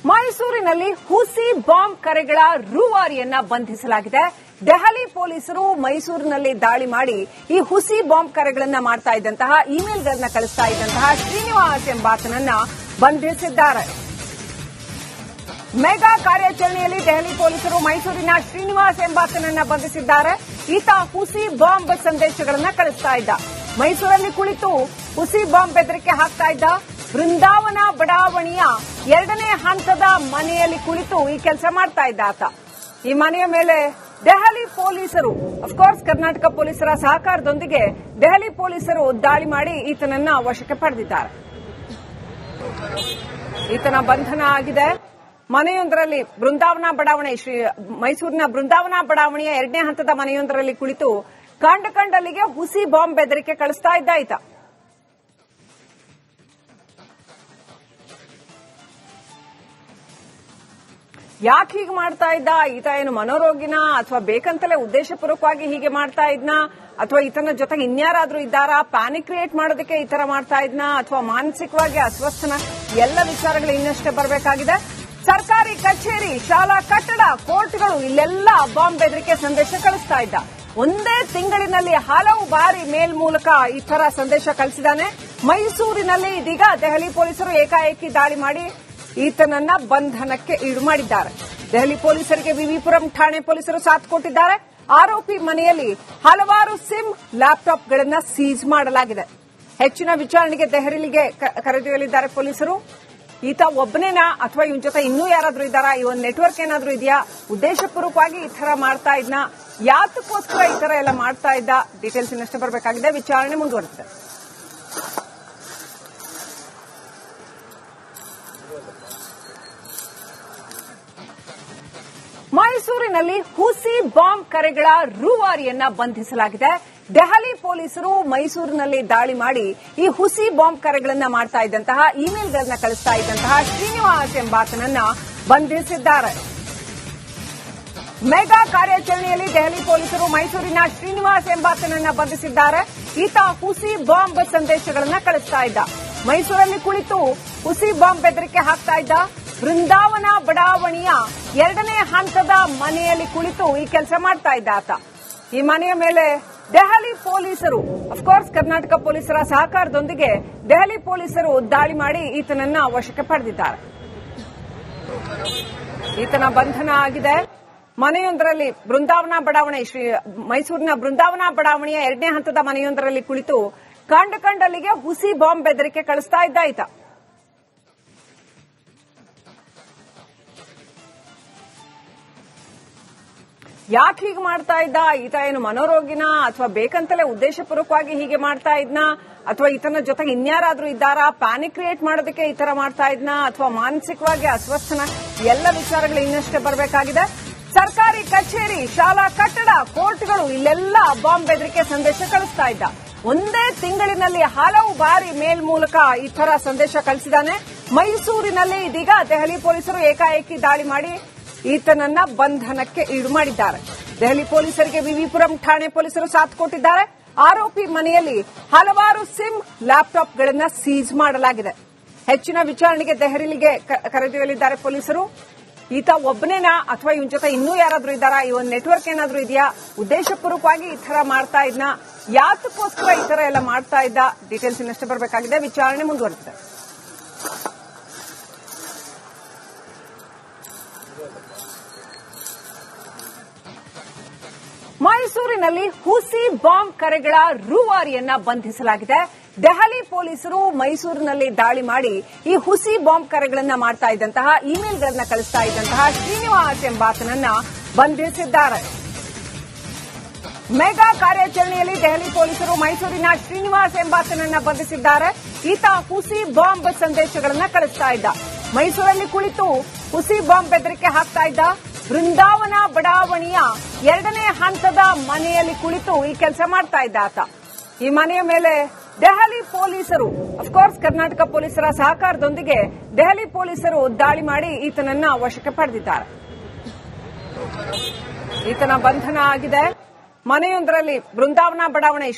ಮೈಸೂರಿನಲ್ಲಿ ಹುಸಿ ಬಾಂಬ್ ಕರೆಗಳ ರೂವಾರಿಯನ್ನ ಬಂಧಿಸಲಾಗಿದೆ. ದೆಹಲಿ ಪೊಲೀಸರು ಮೈಸೂರಿನಲ್ಲಿ ದಾಳಿ ಮಾಡಿ ಈ ಹುಸಿ ಬಾಂಬ್ ಕರೆಗಳನ್ನ ಮಾಡ್ತಾ ಇದ್ದಂತಹ ಇಮೇಲ್ಗಳನ್ನ ಕಳಿಸ್ತಾ ಇದ್ದಂತಹ ಶ್ರೀನಿವಾಸ್ ಎಂಬಾತನನ್ನ ಬಂಧಿಸಿದ್ದಾರೆ. ಮೆಗಾ ಕಾರ್ಯಾಚರಣೆಯಲ್ಲಿ ದೆಹಲಿ ಪೊಲೀಸರು ಮೈಸೂರಿನ ಶ್ರೀನಿವಾಸ್ ಎಂಬಾತನನ್ನ ಬಂಧಿಸಿದ್ದಾರೆ. ಈತ ಹುಸಿ ಬಾಂಬ್ ಸಂದೇಶಗಳನ್ನ ಕಳಿಸ್ತಾ ಇದ್ದ. ಮೈಸೂರಲ್ಲಿ ಕುಳಿತು ಹುಸಿ ಬಾಂಬ್ ಬೆದರಿಕೆ ಹಾಕ್ತಾ ಇದ್ದ. ಬೃಂದಾವನ ಬಡಾವಣೆಯ 2ನೇ ಹಂತದ ಮನೆಯಲ್ಲಿ ಕುಳಿತು ಈ ಕೆಲಸ ಮಾಡ್ತಾ ಇದ್ದ ಆತ. ಈ ಮನೆಯ ಮೇಲೆ ದೆಹಲಿ ಪೊಲೀಸರು, ಅಫ್ಕೋರ್ಸ್ ಕರ್ನಾಟಕ ಪೊಲೀಸರ ಸಹಕಾರದೊಂದಿಗೆ ದೆಹಲಿ ಪೊಲೀಸರು ದಾಳಿ ಮಾಡಿ ಈತನನ್ನ ವಶಕ್ಕೆ ಪಡೆದಿದ್ದಾರೆ. ಈತನ ಬಂಧನ ಆಗಿದೆ. ಮನೆಯೊಂದರಲ್ಲಿ ಬೃಂದಾವನ ಬಡಾವಣೆ, ಮೈಸೂರಿನ ಬೃಂದಾವನ ಬಡಾವಣೆಯ 2ನೇ ಹಂತದ ಮನೆಯೊಂದರಲ್ಲಿ ಕುಳಿತು ಕಂಡಲ್ಲಿಗೆ ಹುಸಿ ಬಾಂಬ್ ಬೆದರಿಕೆ ಕಳಿಸ್ತಾ ಇದ್ದ ಈತ. ಯಾಕೆ ಹೀಗೆ ಮಾಡ್ತಾ ಇದ್ದ? ಈತ ಏನು ಮನೋರೋಗಿನ ಅಥವಾ ಬೇಕಂತಲೇ ಉದ್ದೇಶಪೂರ್ವಕವಾಗಿ ಹೀಗೆ ಮಾಡ್ತಾ ಇದ್ನ ಅಥವಾ ಈತನ ಜೊತೆಗೆ ಇನ್ಯಾರಾದ್ರೂ ಇದ್ದಾರಾ? ಪ್ಯಾನಿಕ್ ಕ್ರಿಯೇಟ್ ಮಾಡೋದಕ್ಕೆ ಈ ತರ ಮಾಡ್ತಾ ಇದ್ನ ಅಥವಾ ಮಾನಸಿಕವಾಗಿ ಅಸ್ವಸ್ಥನ? ಎಲ್ಲ ವಿಚಾರಗಳು ಇನ್ನಷ್ಟೇ ಬರಬೇಕಾಗಿದೆ. ಸರ್ಕಾರಿ ಕಚೇರಿ, ಶಾಲಾ ಕಟ್ಟಡ, ಕೋರ್ಟ್ಗಳು ಇಲ್ಲೆಲ್ಲ ಬಾಂಬ್ ಬೆದರಿಕೆ ಸಂದೇಶ ಕಳಿಸ್ತಾ ಇದ್ದ. ಒಂದೇ ತಿಂಗಳಿನಲ್ಲಿ ಹಲವು ಬಾರಿ ಮೇಲ್ ಮೂಲಕ ಈ ತರ ಸಂದೇಶ ಕಳಿಸಿದ್ದಾನೆ. ಮೈಸೂರಿನಲ್ಲಿ ಇದೀಗ ದೆಹಲಿ ಪೊಲೀಸರು ಏಕಾಏಕಿ ದಾಳಿ ಮಾಡಿ ಈತನನ್ನ ಬಂಧನಕ್ಕೆ ಈಡು ಮಾಡಿದ್ದಾರೆ. ದೆಹಲಿ ಪೊಲೀಸರಿಗೆ ವಿವಿಪುರಂ ಠಾಣೆ ಪೊಲೀಸರು ಸಾಥ್ ಕೊಟ್ಟಿದ್ದಾರೆ. ಆರೋಪಿ ಮನೆಯಲ್ಲಿ ಹಲವಾರು ಸಿಮ್, ಲ್ಯಾಪ್ಟಾಪ್ಗಳನ್ನ ಸೀಜ್ ಮಾಡಲಾಗಿದೆ. ಹೆಚ್ಚಿನ ವಿಚಾರಣೆಗೆ ದೆಹಲಿಗೆ ಕರೆದೊಯ್ಯಲಿದ್ದಾರೆ ಪೊಲೀಸರು. ಈತ ಒಬ್ಬನೇನಾ ಅಥವಾ ಇವನ್ ಜೊತೆ ಇನ್ನೂ ಯಾರಾದ್ರೂ ಇದ್ದಾರಾ? ಈ ಒಂದು ನೆಟ್ವರ್ಕ್ ಏನಾದ್ರೂ ಇದೆಯಾ? ಉದ್ದೇಶಪೂರ್ವಕವಾಗಿ ಈ ತರ ಮಾಡ್ತಾ ಇದ್ನ? ಯಾತಕ್ಕೋಸ್ಕರ ಈ ತರ ಎಲ್ಲ ಮಾಡ್ತಾ ಇದ್ದ? ಡೀಟೇಲ್ಸ್ ಇನ್ನಷ್ಟೇ ಬರಬೇಕಾಗಿದೆ. ವಿಚಾರಣೆ ಮುಂದುವರಿಸಿದೆ. ಮೈಸೂರಿನಲ್ಲಿ ಹುಸಿ ಬಾಂಬ್ ಕರೆಗಳ ರೂವಾರಿಯನ್ನ ಬಂಧಿಸಲಾಗಿದೆ. ದೆಹಲಿ ಪೊಲೀಸರು ಮೈಸೂರಿನಲ್ಲಿ ದಾಳಿ ಮಾಡಿ ಈ ಹುಸಿ ಬಾಂಬ್ ಕರೆಗಳನ್ನ ಮಾಡ್ತಾ ಇದ್ದಂತಹ ಇಮೇಲ್ಗಳನ್ನ ಕಳಿಸ್ತಾ ಇದ್ದಂತಹ ಶ್ರೀನಿವಾಸ್ ಎಂಬಾತನನ್ನ ಬಂಧಿಸಿದ್ದಾರೆ. ಮೆಗಾ ಕಾರ್ಯಾಚರಣೆಯಲ್ಲಿ ದೆಹಲಿ ಪೊಲೀಸರು ಮೈಸೂರಿನ ಶ್ರೀನಿವಾಸ್ ಎಂಬಾತನನ್ನ ಬಂಧಿಸಿದ್ದಾರೆ. ಈತ ಹುಸಿ ಬಾಂಬ್ ಸಂದೇಶಗಳನ್ನ ಕಳಿಸ್ತಾ ಇದ್ದ. ಮೈಸೂರಲ್ಲಿ ಕುಳಿತು ಹುಸಿ ಬಾಂಬ್ ಬೆದರಿಕೆ ಹಾಕ್ತಾ ಇದ್ದ. ಬೃಂದಾವನ ಬಡಾವಣೆಯ 2ನೇ ಹಂತದ ಮನೆಯಲ್ಲಿ ಕುಳಿತು ಈ ಕೆಲಸ ಮಾಡ್ತಾ ಇದ್ದ ಆತ. ಈ ಮನೆಯ ಮೇಲೆ ದೆಹಲಿ ಪೊಲೀಸರು, ಅಫ್ಕೋರ್ಸ್ ಕರ್ನಾಟಕ ಪೊಲೀಸರ ಸಹಕಾರದೊಂದಿಗೆ ದೆಹಲಿ ಪೊಲೀಸರು ದಾಳಿ ಮಾಡಿ ಈತನನ್ನ ವಶಕ್ಕೆ ಪಡೆದಿದ್ದಾರೆ. ಈತನ ಬಂಧನ ಆಗಿದೆ. ಮನೆಯೊಂದರಲ್ಲಿ ಬೃಂದಾವನ ಬಡಾವಣೆ, ಮೈಸೂರಿನ ಬೃಂದಾವನ ಬಡಾವಣೆಯ 2ನೇ ಹಂತದ ಮನೆಯೊಂದರಲ್ಲಿ ಕುಳಿತು ಕಂಡಲ್ಲಿಗೆ ಹುಸಿ ಬಾಂಬ್ ಬೆದರಿಕೆ ಕಳಿಸ್ತಾ ಇದ್ದ ಈತ. ಯಾಕೆ ಹೀಗೆ ಮಾಡ್ತಾ ಇದ್ದ? ಈತ ಏನು ಮನೋರೋಗಿನ ಅಥವಾ ಬೇಕಂತಲೇ ಉದ್ದೇಶಪೂರ್ವಕವಾಗಿ ಹೀಗೆ ಮಾಡ್ತಾ ಇದ್ನ ಅಥವಾ ಈತನ ಜೊತೆಗೆ ಇನ್ಯಾರಾದ್ರೂ ಇದ್ದಾರಾ? ಪ್ಯಾನಿಕ್ ಕ್ರಿಯೇಟ್ ಮಾಡೋದಕ್ಕೆ ಈ ತರ ಮಾಡ್ತಾ ಇದ್ನ ಅಥವಾ ಮಾನಸಿಕವಾಗಿ ಅಸ್ವಸ್ಥನ? ಎಲ್ಲ ವಿಚಾರಗಳು ಇನ್ನಷ್ಟೇ ಬರಬೇಕಾಗಿದೆ. ಸರ್ಕಾರಿ ಕಚೇರಿ, ಶಾಲಾ ಕಟ್ಟಡ, ಕೋರ್ಟ್ಗಳು ಇಲ್ಲೆಲ್ಲ ಬಾಂಬ್ ಬೆದರಿಕೆ ಸಂದೇಶ ಕಳಿಸ್ತಾ ಇದ್ದ. ಒಂದೇ ತಿಂಗಳಿನಲ್ಲಿ ಹಲವು ಬಾರಿ ಮೇಲ್ ಮೂಲಕ ಈ ತರ ಸಂದೇಶ ಕಳಿಸಿದ್ದಾನೆ. ಮೈಸೂರಿನಲ್ಲಿ ಇದೀಗ ದೆಹಲಿ ಪೊಲೀಸರು ಏಕಾಏಕಿ ದಾಳಿ ಮಾಡಿ ಈತನನ್ನ ಬಂಧನಕ್ಕೆ ಈಡು ಮಾಡಿದ್ದಾರೆ. ದೆಹಲಿ ಪೊಲೀಸರಿಗೆ ವಿವಿಪುರಂ ಠಾಣೆ ಪೊಲೀಸರು ಸಾಥ್ ಕೊಟ್ಟಿದ್ದಾರೆ. ಆರೋಪಿ ಮನೆಯಲ್ಲಿ ಹಲವಾರು ಸಿಮ್, ಲ್ಯಾಪ್ಟಾಪ್ಗಳನ್ನ ಸೀಜ್ ಮಾಡಲಾಗಿದೆ. ಹೆಚ್ಚಿನ ವಿಚಾರಣೆಗೆ ದೆಹಲಿಗೆ ಕರೆದೊಯ್ಯಲಿದ್ದಾರೆ ಪೊಲೀಸರು. ಈತ ಒಬ್ಬನೇನಾ ಅಥವಾ ಇವನ್ ಜೊತೆ ಇನ್ನೂ ಯಾರಾದ್ರೂ ಇದ್ದಾರಾ? ಈ ಒಂದು ನೆಟ್ವರ್ಕ್ ಏನಾದ್ರೂ ಇದೆಯಾ? ಉದ್ದೇಶಪೂರ್ವಕವಾಗಿ ಈ ತರ ಮಾಡ್ತಾ ಇದ್ನ? ಯಾತಕ್ಕೋಸ್ಕರ ಈ ತರ ಎಲ್ಲ ಮಾಡ್ತಾ ಇದ್ದ? ಡೀಟೇಲ್ಸ್ ಇನ್ನಷ್ಟೇ ಬರಬೇಕಾಗಿದೆ. ವಿಚಾರಣೆ ಮುಂದುವರಿಸಿದೆ. ಮೈಸೂರಿನಲ್ಲಿ ಹುಸಿ ಬಾಂಬ್ ಕರೆಗಳ ರೂವಾರಿಯನ್ನ ಬಂಧಿಸಲಾಗಿದೆ. ದೆಹಲಿ ಪೊಲೀಸರು ಮೈಸೂರಿನಲ್ಲಿ ದಾಳಿ ಮಾಡಿ ಈ ಹುಸಿ ಬಾಂಬ್ ಕರೆಗಳನ್ನ ಮಾಡ್ತಾ ಇದ್ದಂತಹ ಇಮೇಲ್ಗಳನ್ನ ಕಳಿಸ್ತಾ ಇದ್ದಂತಹ ಶ್ರೀನಿವಾಸ್ ಎಂಬಾತನನ್ನ ಬಂಧಿಸಿದ್ದಾರೆ. ಮೆಗಾ ಕಾರ್ಯಾಚರಣೆಯಲ್ಲಿ ದೆಹಲಿ ಪೊಲೀಸರು ಮೈಸೂರಿನ ಶ್ರೀನಿವಾಸ್ ಎಂಬಾತನನ್ನ ಬಂಧಿಸಿದ್ದಾರೆ. ಈತ ಹುಸಿ ಬಾಂಬ್ ಸಂದೇಶಗಳನ್ನ ಕಳಿಸ್ತಾ ಇದ್ದ. ಮೈಸೂರಲ್ಲಿ ಕುಳಿತು ಹುಸಿ ಬಾಂಬ್ ಬೆದರಿಕೆ ಹಾಕ್ತಾ ಇದ್ದ. ಬೃಂದಾವನ ಬಡಾವಣೆಯ 2ನೇ ಹಂತದ ಮನೆಯಲ್ಲಿ ಕುಳಿತು ಈ ಕೆಲಸ ಮಾಡ್ತಾ ಇದ್ದ ಆತ. ಈ ಮನೆಯ ಮೇಲೆ ದೆಹಲಿ ಪೊಲೀಸರು, ಅಫ್ಕೋರ್ಸ್ ಕರ್ನಾಟಕ ಪೊಲೀಸರ ಸಹಕಾರದೊಂದಿಗೆ ದೆಹಲಿ ಪೊಲೀಸರು ದಾಳಿ ಮಾಡಿ ಈತನನ್ನ ವಶಕ್ಕೆ ಪಡೆದಿದ್ದಾರೆ. ಈತನ ಬಂಧನ ಆಗಿದೆ. ಮನೆಯೊಂದರಲ್ಲಿ ಬೃಂದಾವನ ಬಡಾವಣೆ,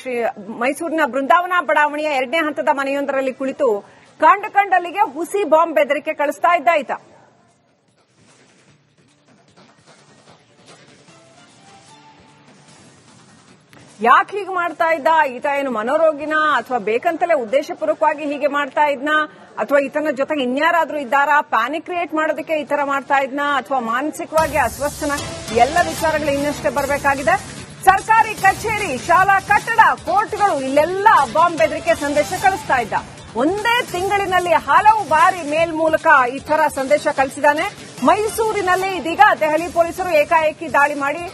ಮೈಸೂರಿನ ಬೃಂದಾವನ ಬಡಾವಣೆಯ 2ನೇ ಹಂತದ ಮನೆಯೊಂದರಲ್ಲಿ ಕುಳಿತು ಕಂಡಲ್ಲಿಗೆ ಹುಸಿ ಬಾಂಬ್ ಬೆದರಿಕೆ ಕಳಿಸ್ತಾ ಇದ್ದ ಈತ. ಯಾಕೆ ಹೀಗೆ ಮಾಡ್ತಾ ಇದ್ದ? ಈತ ಏನು ಮನೋರೋಗಿನ ಅಥವಾ ಬೇಕಂತಲೇ ಉದ್ದೇಶಪೂರ್ವಕವಾಗಿ ಹೀಗೆ ಮಾಡ್ತಾ ಇದ್ನಾ? ಅಥವಾ ಈತನ ಜೊತೆಗೆ ಇನ್ಯಾರಾದ್ರೂ ಇದ್ದಾರಾ? ಪ್ಯಾನಿಕ್ ಕ್ರಿಯೇಟ್ ಮಾಡೋದಕ್ಕೆ ಈ ತರ ಮಾಡ್ತಾ ಇದ್ನಾ? ಅಥವಾ ಮಾನಸಿಕವಾಗಿ ಅಸ್ವಸ್ಥನ? ಎಲ್ಲ ವಿಚಾರಗಳು ಇನ್ನಷ್ಟೇ ಬರಬೇಕಾಗಿದೆ. ಸರ್ಕಾರಿ ಕಚೇರಿ, ಶಾಲಾ ಕಟ್ಟಡ, ಕೋರ್ಟ್ಗಳು ಇಲ್ಲೆಲ್ಲ ಬಾಂಬ್ ಬೆದರಿಕೆ ಸಂದೇಶ ಕಳಿಸ್ತಾ ಇದ್ದ. ಒಂದೇ ತಿಂಗಳಿನಲ್ಲಿ ಹಲವು ಬಾರಿ ಮೇಲ್ ಮೂಲಕ ಈ ತರ ಸಂದೇಶ ಕಳಿಸಿದ್ದಾನೆ. ಮೈಸೂರಿನಲ್ಲಿ ಇದೀಗ ದೆಹಲಿ ಪೊಲೀಸರು ಏಕಾಏಕಿ ದಾಳಿ ಮಾಡಿ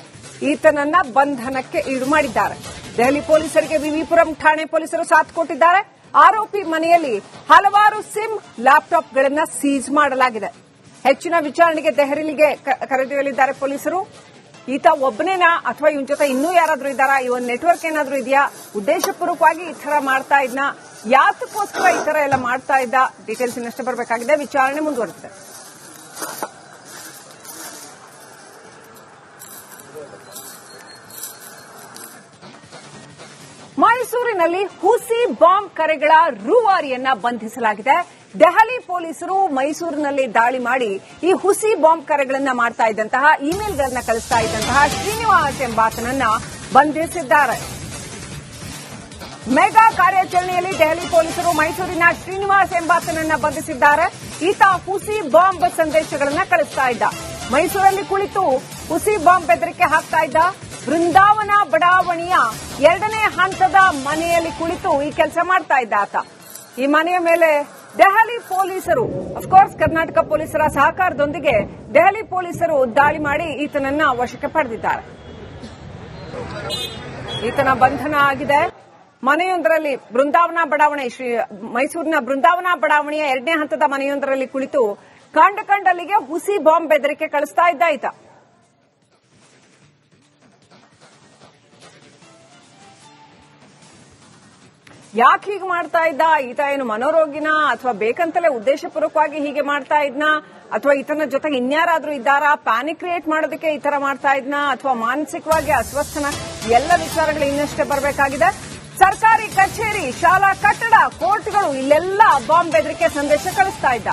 ಈತನನ್ನ ಬಂಧನಕ್ಕೆ ಈಡು ಮಾಡಿದ್ದಾರೆ. ದೆಹಲಿ ಪೊಲೀಸರಿಗೆ ವಿವಿಪುರಂ ಠಾಣೆ ಪೊಲೀಸರು ಸಾಥ್ ಕೊಟ್ಟಿದ್ದಾರೆ. ಆರೋಪಿ ಮನೆಯಲ್ಲಿ ಹಲವಾರು ಸಿಮ್, ಲ್ಯಾಪ್ಟಾಪ್ಗಳನ್ನು ಸೀಜ್ ಮಾಡಲಾಗಿದೆ. ಹೆಚ್ಚಿನ ವಿಚಾರಣೆಗೆ ದೆಹಲಿಗೆ ಕರೆದೊಯ್ಯಲಿದ್ದಾರೆ ಪೊಲೀಸರು. ಈತ ಒಬ್ಬನೇನಾ ಅಥವಾ ಇವನ್ ಜೊತೆ ಇನ್ನೂ ಯಾರಾದ್ರೂ ಇದ್ದಾರಾ? ಈ ಒಂದು ನೆಟ್ವರ್ಕ್ ಏನಾದ್ರೂ ಇದೆಯಾ? ಉದ್ದೇಶಪೂರ್ವಕವಾಗಿ ಈ ತರ ಮಾಡ್ತಾ ಇದ್ನ? ಯಾತಕ್ಕೋಸ್ಕರ ಈ ತರ ಎಲ್ಲ ಮಾಡ್ತಾ ಇದ್ದ? ಡೀಟೇಲ್ಸ್ ಇನ್ನಷ್ಟೇ ಬರಬೇಕಾಗಿದೆ. ವಿಚಾರಣೆ ಮುಂದುವರೆದಿದೆ. ಮೈಸೂರಿನಲ್ಲಿ ಹುಸಿ ಬಾಂಬ್ ಕರೆಗಳ ರೂವಾರಿಯನ್ನ ಬಂಧಿಸಲಾಗಿದೆ. ದೆಹಲಿ ಪೊಲೀಸರು ಮೈಸೂರಿನಲ್ಲಿ ದಾಳಿ ಮಾಡಿ ಈ ಹುಸಿ ಬಾಂಬ್ ಕರೆಗಳನ್ನ ಮಾಡ್ತಾ ಇದ್ದಂತಹ, ಇಮೇಲ್ಗಳನ್ನ ಕಳಿಸ್ತಾ ಇದ್ದಂತಹ ಶ್ರೀನಿವಾಸ್ ಎಂಬಾತನನ್ನ ಬಂಧಿಸಿದ್ದಾರೆ. ಮೆಗಾ ಕಾರ್ಯಾಚರಣೆಯಲ್ಲಿ ದೆಹಲಿ ಪೊಲೀಸರು ಮೈಸೂರಿನ ಶ್ರೀನಿವಾಸ್ ಎಂಬಾತನನ್ನ ಬಂಧಿಸಿದ್ದಾರೆ. ಈತ ಹುಸಿ ಬಾಂಬ್ ಸಂದೇಶಗಳನ್ನ ಕಳಿಸ್ತಾ ಇದ್ದ. ಮೈಸೂರಲ್ಲಿ ಕುಳಿತು ಹುಸಿ ಬಾಂಬ್ ಬೆದರಿಕೆ ಹಾಕ್ತಾ ಇದ್ದ. ಬೃಂದಾವನ ಬಡಾವಣೆಯ 2ನೇ ಹಂತದ ಮನೆಯಲ್ಲಿ ಕುಳಿತು ಈ ಕೆಲಸ ಮಾಡ್ತಾ ಇದ್ದ ಆತ. ಈ ಮನೆಯ ಮೇಲೆ ದೆಹಲಿ ಪೊಲೀಸರು, ಅಫ್ಕೋರ್ಸ್ ಕರ್ನಾಟಕ ಪೊಲೀಸರ ಸಹಕಾರದೊಂದಿಗೆ ದೆಹಲಿ ಪೊಲೀಸರು ದಾಳಿ ಮಾಡಿ ಈತನನ್ನ ವಶಕ್ಕೆ ಪಡೆದಿದ್ದಾರೆ. ಈತನ ಬಂಧನ ಆಗಿದೆ. ಮನೆಯೊಂದರಲ್ಲಿ ಬೃಂದಾವನ ಬಡಾವಣೆ, ಮೈಸೂರಿನ ಬೃಂದಾವನ ಬಡಾವಣೆಯ 2ನೇ ಹಂತದ ಮನೆಯೊಂದರಲ್ಲಿ ಕುಳಿತು ಕಂಡಲ್ಲಿಗೆ ಹುಸಿ ಬಾಂಬ್ ಬೆದರಿಕೆ ಕಳಿಸ್ತಾ ಇದ್ದ ಈತ. ಯಾಕೆ ಹೀಗೆ ಮಾಡ್ತಾ ಇದ್ದ? ಈತ ಏನು ಮನೋರೋಗಿನ ಅಥವಾ ಬೇಕಂತಲೇ ಉದ್ದೇಶಪೂರ್ವಕವಾಗಿ ಹೀಗೆ ಮಾಡ್ತಾ ಇದ್ನಾ? ಅಥವಾ ಈತನ ಜೊತೆಗೆ ಇನ್ಯಾರಾದ್ರೂ ಇದ್ದಾರಾ? ಪ್ಯಾನಿಕ್ ಕ್ರಿಯೇಟ್ ಮಾಡೋದಕ್ಕೆ ಈ ತರ ಮಾಡ್ತಾ ಇದ್ನಾ? ಅಥವಾ ಮಾನಸಿಕವಾಗಿ ಅಸ್ವಸ್ಥನ? ಎಲ್ಲ ವಿಚಾರಗಳು ಇನ್ನಷ್ಟೇ ಬರಬೇಕಾಗಿದೆ. ಸರ್ಕಾರಿ ಕಚೇರಿ, ಶಾಲಾ ಕಟ್ಟಡ, ಕೋರ್ಟ್ಗಳು ಇಲ್ಲೆಲ್ಲ ಬಾಂಬ್ ಬೆದರಿಕೆ ಸಂದೇಶ ಕಳಿಸ್ತಾ ಇದ್ದ.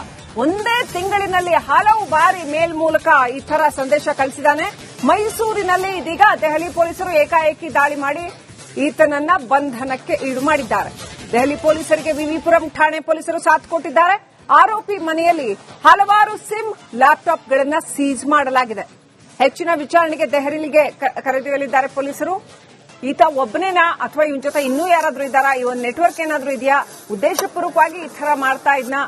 ಒಂದೇ ತಿಂಗಳಿನಲ್ಲಿ ಹಲವು ಬಾರಿ ಮೇಲ್ ಮೂಲಕ ಈ ತರ ಸಂದೇಶ ಕಳಿಸಿದ್ದಾನೆ. ಮೈಸೂರಿನಲ್ಲಿ ಇದೀಗ ದೆಹಲಿ ಪೊಲೀಸರು ಏಕಾಏಕಿ ದಾಳಿ ಮಾಡಿ ಈತನನ್ನ ಬಂಧನಕ್ಕೆ ಈಡು ಮಾಡಿದ್ದಾರೆ. ದೆಹಲಿ ಪೊಲೀಸರಿಗೆ ವಿವಿಪುರಂ ಠಾಣೆ ಪೊಲೀಸರು ಸಾಥ್ ಕೊಟ್ಟಿದ್ದಾರೆ. ಆರೋಪಿ ಮನೆಯಲ್ಲಿ ಹಲವಾರು ಸಿಮ್, ಲ್ಯಾಪ್ಟಾಪ್ಗಳನ್ನು ಸೀಜ್ ಮಾಡಲಾಗಿದೆ. ಹೆಚ್ಚಿನ ವಿಚಾರಣೆಗೆ ದೆಹಲಿಗೆ ಕರೆದೊಯ್ಯಲಿದ್ದಾರೆ ಪೊಲೀಸರು. ಈತ ಒಬ್ಬನೇನಾ ಅಥವಾ ಇವನ್ ಜೊತೆ ಇನ್ನೂ ಯಾರಾದ್ರೂ ಇದ್ದಾರಾ? ಈ ಒಂದು ನೆಟ್ವರ್ಕ್ ಏನಾದ್ರೂ ಇದೆಯಾ? ಉದ್ದೇಶಪೂರ್ವಕವಾಗಿ ಈ ತರ ಮಾಡ್ತಾ ಇದ್ನ?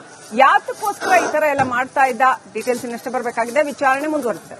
ಯಾತಕ್ಕೋಸ್ಕರ ಈ ತರ ಎಲ್ಲ ಮಾಡ್ತಾ ಇದ್ದ? ಡೀಟೇಲ್ಸ್ ಇನ್ನಷ್ಟೇ ಬರಬೇಕಾಗಿದೆ. ವಿಚಾರಣೆ ಮುಂದುವರೆದಿದೆ.